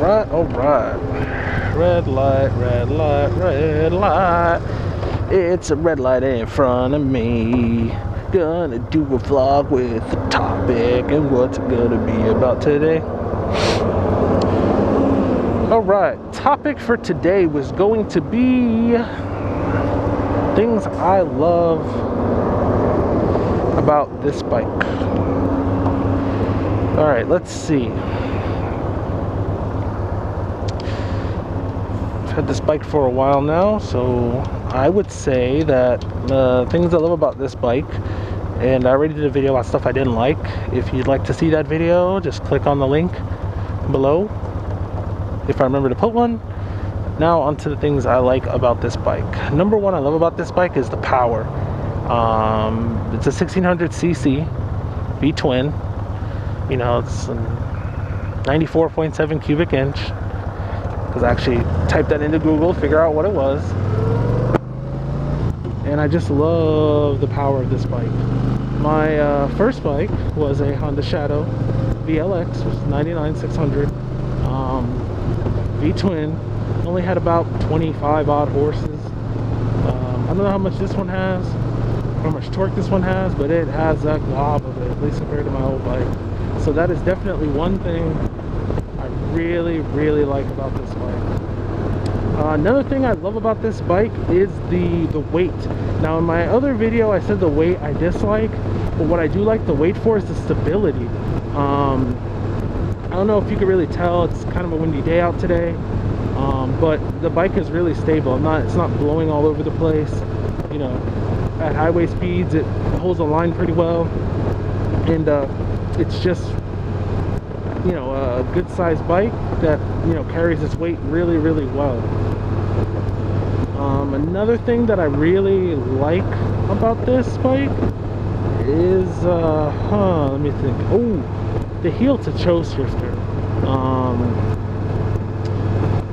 Alright, alright. Red light, red light, red light. It's a red light in front of me. Gonna do a vlog with a topic and what's it gonna be about today. Alright, topic for today was going to be things I love about this bike. Alright, let's see. I've had this bike for a while now, so I would say that the things I love about this bike, and I already did a video about stuff I didn't like. If you'd like to see that video, just click on the link below, if I remember to put one. Now onto the things I like about this bike. Number one I love about this bike is the power. It's a 1600cc V-twin. You know, it's 94.7 cubic inch. Because I actually typed that into Google to figure out what it was. And I just love the power of this bike. My first bike was a Honda Shadow VLX, which was 99-600. V-twin. Only had about 25 odd horses. I don't know how much this one has, how much torque this one has, but it has that glob of it, at least compared to my old bike. So that is definitely one thing I really like about this bike. Another thing I love about this bike is the weight. Now in my other video I said the weight I dislike, but what I do like the weight for is the stability. I don't know if you can really tell, it's kind of a windy day out today, but the bike is really stable. It's not blowing all over the place. You know, at highway speeds it holds a line pretty well, and it's just, you know, a good sized bike that, you know, carries its weight really well. Another thing that I really like about this bike is let me think. Oh, the heel to toe shifter,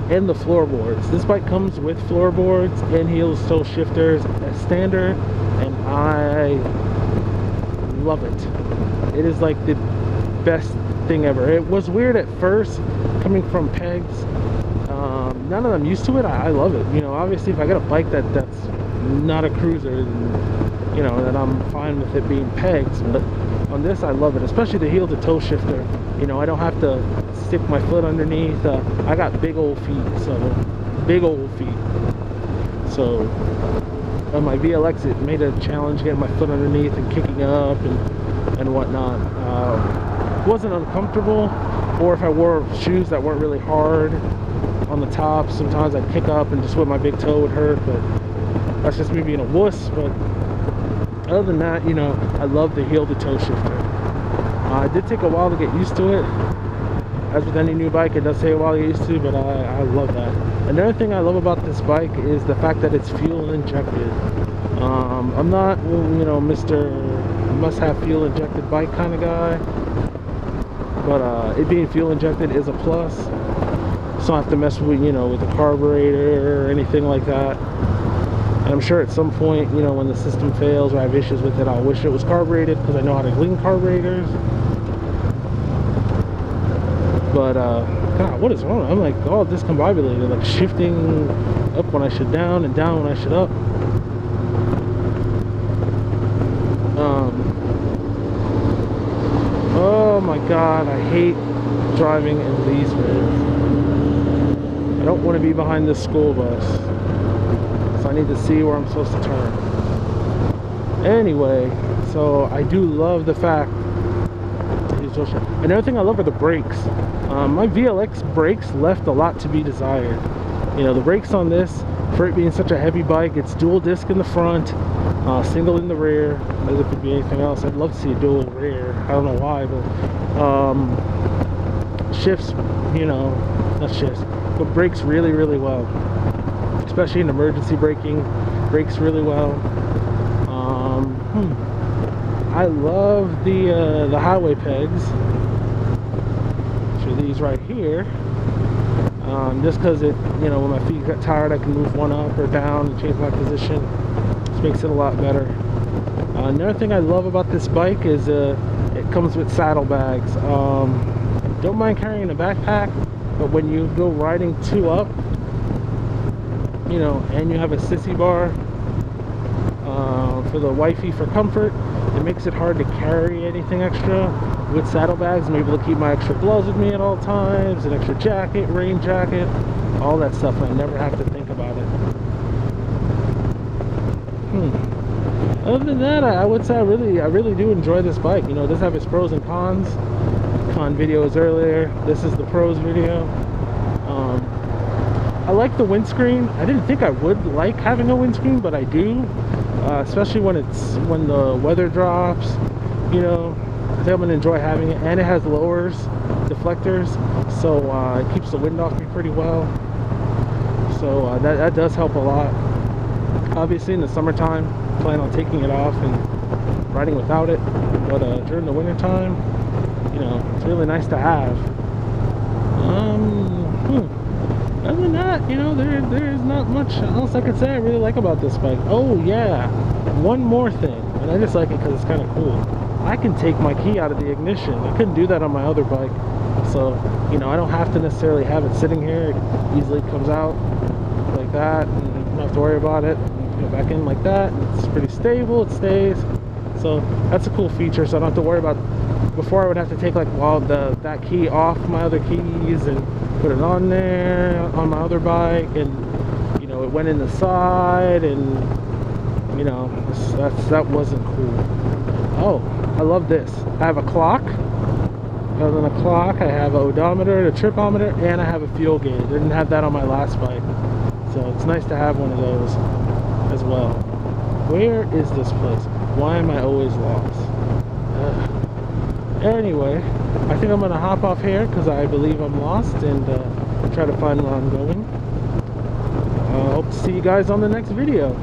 and the floorboards. This bike comes with floorboards and heel to toe shifters as standard, and I love it. It is like the best thing ever. It was weird at first coming from pegs. Now that I'm used to it, I love it. You know, obviously if I got a bike that's not a cruiser, then, you know, then I'm fine with it being pegs. But on this I love it, especially the heel to toe shifter. You know, I don't have to stick my foot underneath. I got big old feet, so on my VLX it made a challenge getting my foot underneath and kicking up and whatnot. It wasn't uncomfortable, or if I wore shoes that weren't really hard on the top, sometimes I'd kick up and just with my big toe would hurt, but that's just me being a wuss. But other than that, you know, I love the heel to toe shifter. It did take a while to get used to it. As with any new bike, it does take a while to get used to, but I love that. Another thing I love about this bike is the fact that it's fuel injected. I'm not, you know, Mr. must-have fuel injected bike kind of guy, but it being fuel injected is a plus. So I don't have to mess with, you know, with the carburetor or anything like that. And I'm sure at some point, you know, when the system fails or I have issues with it, I'll wish it was carbureted, because I know how to clean carburetors. But God, what is wrong? I'm like all discombobulated, like shifting up when I should down and down when I should up. Oh my God, I hate driving in these roads. I don't want to be behind this school bus, so I need to see where I'm supposed to turn. Anyway, so I do love the fact. Another thing I love are the brakes. My VLX brakes left a lot to be desired. You know, the brakes on this, for it being such a heavy bike, it's dual disc in the front, single in the rear. As if it could be anything else. I'd love to see a dual rear. I don't know why, but shifts, you know, not shifts, but brakes really well. Especially in emergency braking, brakes really well. I love the highway pegs. Which are these right here. Just because it, you know, when my feet get tired, I can move one up or down and change my position. This makes it a lot better. Another thing I love about this bike is it comes with saddlebags. Don't mind carrying a backpack, But when you go riding 2 up, you know, and you have a sissy bar for the wifey for comfort, it makes it hard to carry anything extra with saddlebags. I'm able to keep my extra gloves with me at all times, an extra jacket, rain jacket, all that stuff. I never have to think about it. Other than that, I would say I really do enjoy this bike. You know, it does have its pros and cons. Con video was earlier. This is the pros video. I like the windscreen. I didn't think I would like having a windscreen, but I do. Especially when the weather drops. You know, I think I'm gonna enjoy having it. And it has lowers, deflectors, so it keeps the wind off me pretty well. So that does help a lot. Obviously in the summertime, I plan on taking it off and riding without it, but during the winter time, you know, it's really nice to have. Other than that, you know, there's not much else I could say I really like about this bike. Oh yeah, one more thing, and I just like it because it's kind of cool. I can take my key out of the ignition. I couldn't do that on my other bike, so you know, I don't have to necessarily have it sitting here. It easily comes out like that, and you don't have to worry about it. Go back in like that. It's pretty stable. It stays. So that's a cool feature. So I don't have to worry about. Before I would have to take like that key off my other keys and put it on there on my other bike, and you know, it went in the side, and you know, that wasn't cool. Oh, I love this. I have a clock. Other than a clock, I have an odometer, a tripometer, and I have a fuel gauge. I didn't have that on my last bike, so it's nice to have one of those as well. Where is this place? Why am I always lost? Anyway, I think I'm gonna hop off here because I believe I'm lost, and try to find where I'm going. Hope to see you guys on the next video.